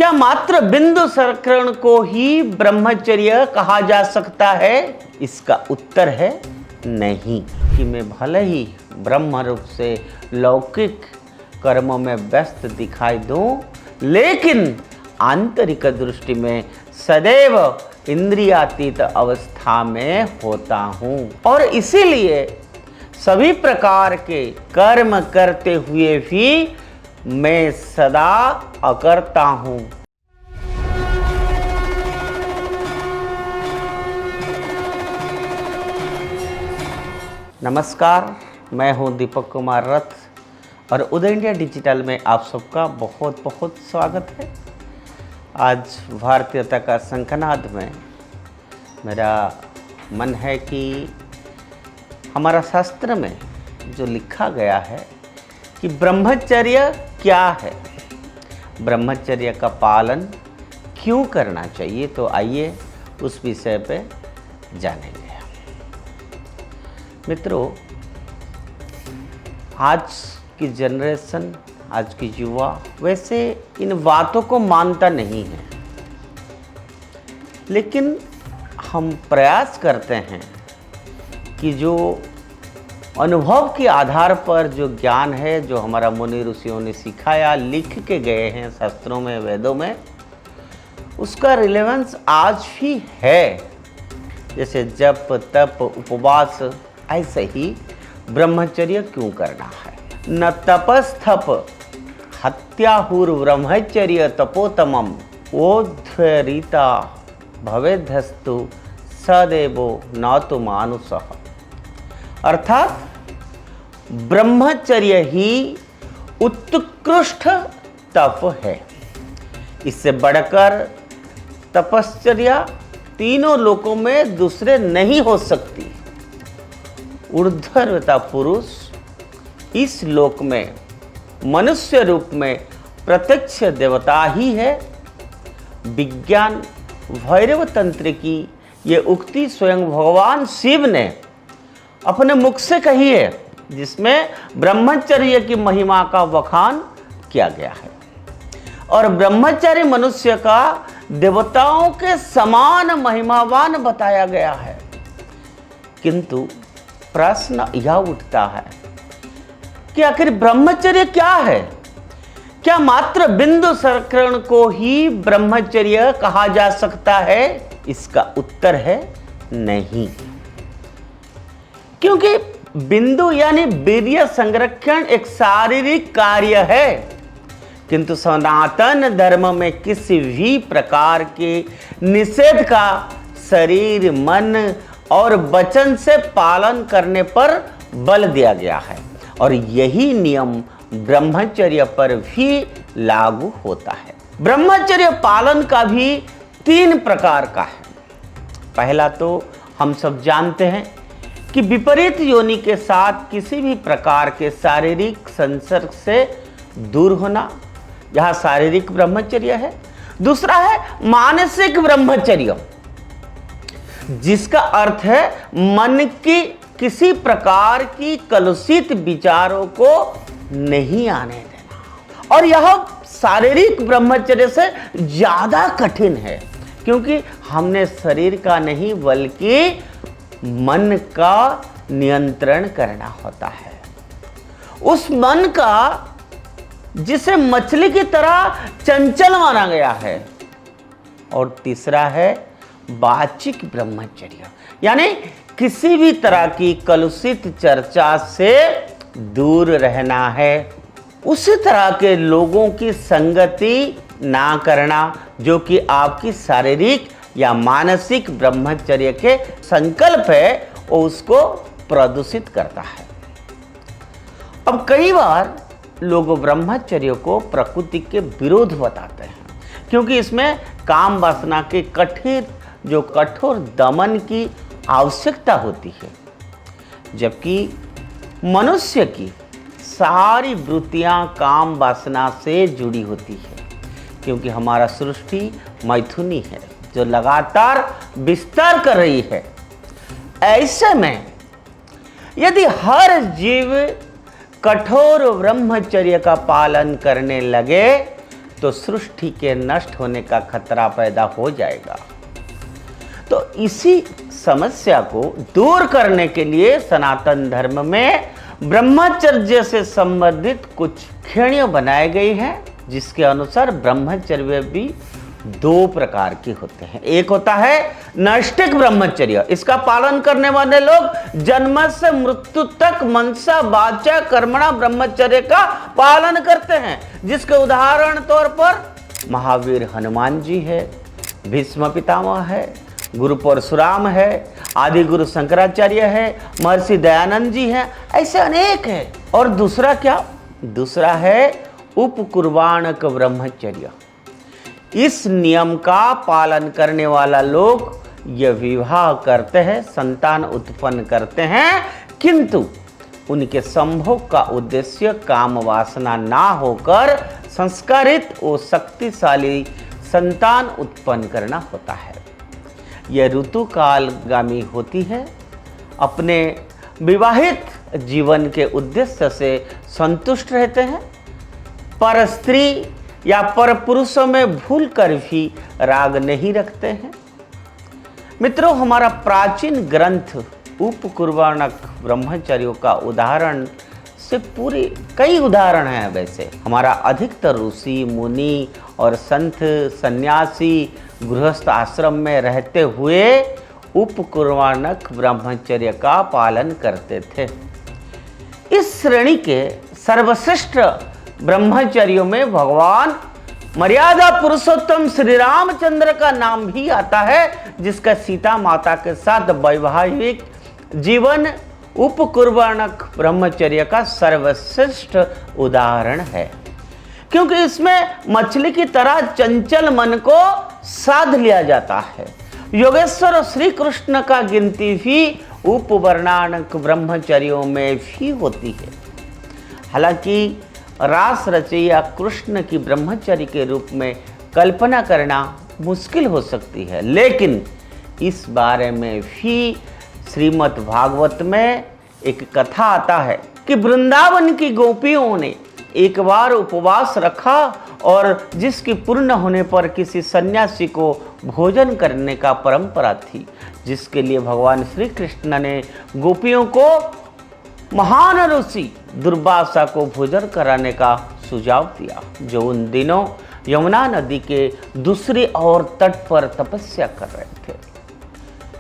क्या मात्र बिंदु संकरण को ही ब्रह्मचर्य कहा जा सकता है? इसका उत्तर है नहीं। कि मैं भले ही ब्रह्म रूप से लौकिक कर्मों में व्यस्त दिखाई दूं, लेकिन आंतरिक दृष्टि में सदैव इंद्रियातीत अवस्था में होता हूं और इसीलिए सभी प्रकार के कर्म करते हुए भी मैं सदा अकर्ता हूं। नमस्कार, मैं हूं दीपक कुमार रथ और उदय इंडिया डिजिटल में आप सबका बहुत बहुत स्वागत है। आज भारतीयता का शंखनाद में मेरा मन है कि हमारा शास्त्र में जो लिखा गया है कि ब्रह्मचर्य क्या है, ब्रह्मचर्य का पालन क्यों करना चाहिए, तो आइए उस विषय पे जानेंगे। मित्रों, आज की जनरेशन, आज की युवा वैसे इन बातों को मानता नहीं है, लेकिन हम प्रयास करते हैं कि जो अनुभव के आधार पर जो ज्ञान है, जो हमारा मुनि ऋषियों ने सिखाया, लिख के गए हैं शास्त्रों में, वेदों में, उसका रिलेवेंस आज भी है। जैसे जप, तप, उपवास, ऐसे ही ब्रह्मचर्य क्यों करना है। न तपस्थप हत्याहुर ब्रह्मचर्य तपोतमम ओध्वरीता भवेद्धस्तु सदेवो न तो मानुषः। अर्थात ब्रह्मचर्य ही उत्कृष्ट तप है। इससे बढ़कर तपश्चर्या तीनों लोकों में दूसरे नहीं हो सकती। ऊर्ध्वता पुरुष इस लोक में मनुष्य रूप में प्रत्यक्ष देवता ही है। विज्ञान भैरव तंत्र की ये उक्ति स्वयं भगवान शिव ने अपने मुख से कही है, जिसमें ब्रह्मचर्य की महिमा का बखान किया गया है और ब्रह्मचर्य मनुष्य का देवताओं के समान महिमावान बताया गया है। किंतु प्रश्न यह उठता है कि आखिर ब्रह्मचर्य क्या है? क्या मात्र बिंदु संकरण को ही ब्रह्मचर्य कहा जा सकता है? इसका उत्तर है नहीं। क्योंकि बिंदु यानी वीर्य संरक्षण एक शारीरिक कार्य है, किंतु सनातन धर्म में किसी भी प्रकार के निषेध का शरीर, मन और वचन से पालन करने पर बल दिया गया है और यही नियम ब्रह्मचर्य पर भी लागू होता है। ब्रह्मचर्य पालन का भी 3 प्रकार का है। पहला तो हम सब जानते हैं कि विपरीत योनि के साथ किसी भी प्रकार के शारीरिक संसर्ग से दूर होना, यह शारीरिक ब्रह्मचर्य है। दूसरा है मानसिक ब्रह्मचर्य, जिसका अर्थ है मन की किसी प्रकार की कलुषित विचारों को नहीं आने देना। और यह शारीरिक ब्रह्मचर्य से ज्यादा कठिन है, क्योंकि हमने शरीर का नहीं बल्कि मन का नियंत्रण करना होता है। उस मन का जिसे मछली की तरह चंचल माना गया है। और तीसरा है वाचिक ब्रह्मचर्य, यानी किसी भी तरह की कलुषित चर्चा से दूर रहना है। उसी तरह के लोगों की संगति ना करना जो कि आपकी शारीरिक या मानसिक ब्रह्मचर्य के संकल्प है, वो उसको प्रदूषित करता है। अब कई बार लोग ब्रह्मचर्य को प्रकृति के विरोध बताते हैं, क्योंकि इसमें काम वासना के कठोर दमन की आवश्यकता होती है, जबकि मनुष्य की सारी वृत्तियां काम वासना से जुड़ी होती है, क्योंकि हमारा सृष्टि मैथुनी है जो लगातार विस्तार कर रही है। ऐसे में यदि हर जीव कठोर ब्रह्मचर्य का पालन करने लगे तो सृष्टि के नष्ट होने का खतरा पैदा हो जाएगा। तो इसी समस्या को दूर करने के लिए सनातन धर्म में ब्रह्मचर्य से संबंधित कुछ श्रेणियां बनाई गई हैं, जिसके अनुसार ब्रह्मचर्य भी दो प्रकार के होते हैं। एक होता है नैष्ठिक ब्रह्मचर्य, इसका पालन करने वाले लोग जन्म से मृत्यु तक मनसा वाचा कर्मणा ब्रह्मचर्य का पालन करते हैं, जिसके उदाहरण तौर पर महावीर हनुमान जी है, भीष्म पितामह है, गुरु परशुराम है, आदि गुरु शंकराचार्य है, महर्षि दयानंद जी हैं, ऐसे अनेक हैं। और दूसरा क्या? दूसरा है उपकुर्बाणक ब्रह्मचर्य। इस नियम का पालन करने वाला लोग यह विवाह करते हैं, संतान उत्पन्न करते हैं, किंतु उनके संभोग का उद्देश्य काम वासना ना होकर संस्कारित और शक्तिशाली संतान उत्पन्न करना होता है। यह ऋतुकालगामी होती है, अपने विवाहित जीवन के उद्देश्य से संतुष्ट रहते हैं, पर स्त्री या पर पुरुषों में भूल कर भी राग नहीं रखते हैं। मित्रों, हमारा प्राचीन ग्रंथ उपकुर्बाणक ब्रह्मचर्यों का उदाहरण से पूरे कई उदाहरण हैं। वैसे हमारा अधिकतर ऋषि मुनि और संत सन्यासी गृहस्थ आश्रम में रहते हुए उपकुर्बाणक ब्रह्मचर्य का पालन करते थे। इस श्रेणी के सर्वश्रेष्ठ ब्रह्मचर्यों में भगवान मर्यादा पुरुषोत्तम श्री रामचंद्र का नाम भी आता है, जिसका सीता माता के साथ वैवाहिक जीवन उपकुर्बाणक ब्रह्मचर्य का सर्वश्रेष्ठ उदाहरण है, क्योंकि इसमें मछली की तरह चंचल मन को साध लिया जाता है। योगेश्वर श्री कृष्ण का गिनती भी उपवर्णानक ब्रह्मचर्यों में भी होती है। हालांकि रास रचैया कृष्ण की ब्रह्मचर्य के रूप में कल्पना करना मुश्किल हो सकती है, लेकिन इस बारे में भी श्रीमद् भागवत में एक कथा आता है कि वृंदावन की गोपियों ने एक बार उपवास रखा और जिसकी पूर्ण होने पर किसी सन्यासी को भोजन करने का परंपरा थी, जिसके लिए भगवान श्री कृष्ण ने गोपियों को महान ऋषि दुर्वासा को भोजन कराने का सुझाव दिया, जो उन दिनों यमुना नदी के दूसरी ओर तट पर तपस्या कर रहे थे।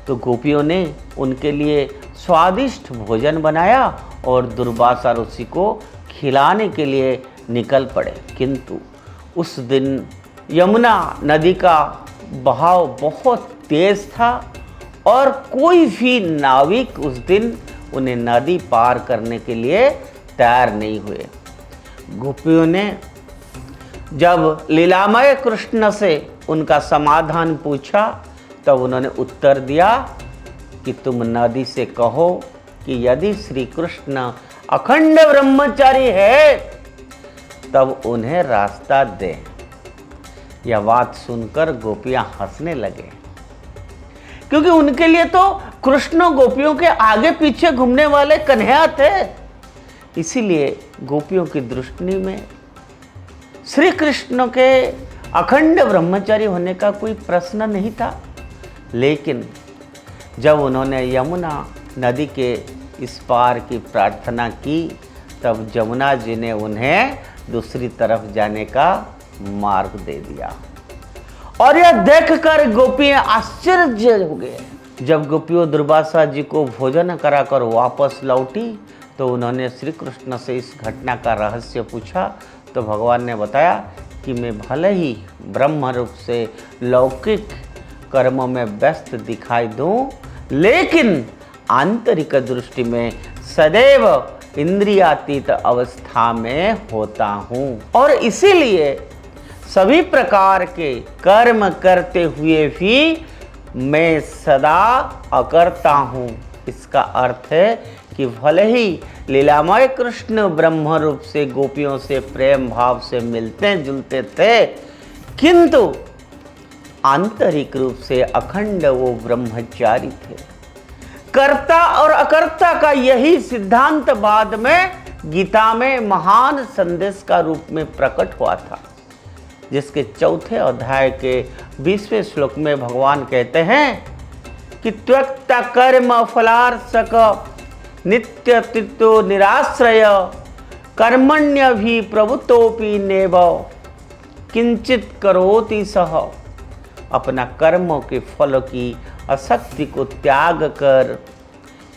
तो गोपियों ने उनके लिए स्वादिष्ट भोजन बनाया और दुर्वासा ऋषि को खिलाने के लिए निकल पड़े, किंतु उस दिन यमुना नदी का बहाव बहुत तेज था और कोई भी नाविक उस दिन उन्हें नदी पार करने के लिए तैयार नहीं हुए। गोपियों ने जब लीलामय कृष्ण से उनका समाधान पूछा, तब उन्होंने उत्तर दिया कि तुम नदी से कहो कि यदि श्री कृष्ण अखंड ब्रह्मचारी है तब उन्हें रास्ता दे। यह बात सुनकर गोपियां हंसने लगे, क्योंकि उनके लिए तो कृष्ण गोपियों के आगे पीछे घूमने वाले कन्हैया थे। इसीलिए गोपियों की दृष्टि में श्री कृष्ण के अखंड ब्रह्मचारी होने का कोई प्रश्न नहीं था। लेकिन जब उन्होंने यमुना नदी के इस पार की प्रार्थना की, तब जमुना जी ने उन्हें दूसरी तरफ जाने का मार्ग दे दिया। और यह देखकर गोपियां आश्चर्य हो गए। जब गोपियों दुर्वासा जी को भोजन कराकर वापस लौटी, तो उन्होंने श्री कृष्ण से इस घटना का रहस्य पूछा। तो भगवान ने बताया कि मैं भले ही ब्रह्म रूप से लौकिक कर्मों में व्यस्त दिखाई दूं, लेकिन आंतरिक दृष्टि में सदैव इंद्रियातीत अवस्था में होता हूँ, और इसीलिए सभी प्रकार के कर्म करते हुए भी मैं सदा अकर्ता हूँ। इसका अर्थ है कि भले ही लीलामय कृष्ण ब्रह्म रूप से गोपियों से प्रेम भाव से मिलते जुलते थे, किंतु आंतरिक रूप से अखंड वो ब्रह्मचारी थे। कर्ता और अकर्ता का यही सिद्धांत बाद में गीता में महान संदेश का रूप में प्रकट हुआ था। जिसके चौथे अध्याय के 20वें श्लोक में भगवान कहते हैं कि त्यक्ता कर्म फलार्सक नित्य तित्तो निराश्रय कर्मण्य भी प्रभुतोपि नेव किंचित करोति सह। अपना कर्मों के फल की आसक्ति को त्याग कर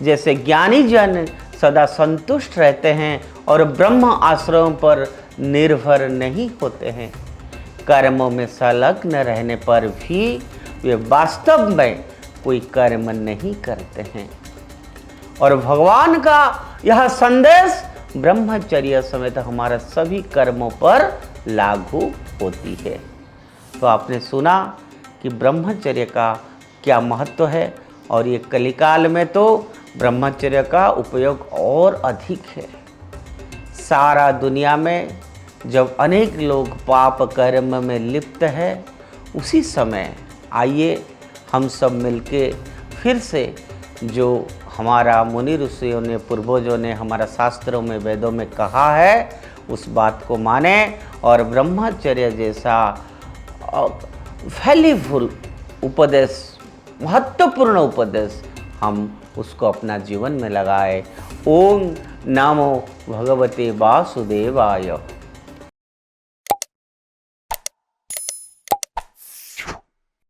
जैसे ज्ञानी जन सदा संतुष्ट रहते हैं और ब्रह्म आश्रम पर निर्भर नहीं होते हैं, कर्मों में संलग्न रहने पर भी वे वास्तव में कोई कर्म नहीं करते हैं। और भगवान का यह संदेश ब्रह्मचर्य समेत हमारा सभी कर्मों पर लागू होती है। तो आपने सुना कि ब्रह्मचर्य का क्या महत्व है, और ये कलिकाल में तो ब्रह्मचर्य का उपयोग और अधिक है। सारा दुनिया में जब अनेक लोग पाप कर्म में लिप्त है, उसी समय आइए हम सब मिलके फिर से जो हमारा मुनि ऋषियों ने, पूर्वजों ने हमारा शास्त्रों में, वेदों में कहा है, उस बात को माने और ब्रह्मचर्य जैसा वैल्यूफुल उपदेश, महत्वपूर्ण उपदेश, हम उसको अपना जीवन में लगाए। ओम नमो भगवते वासुदेवाय।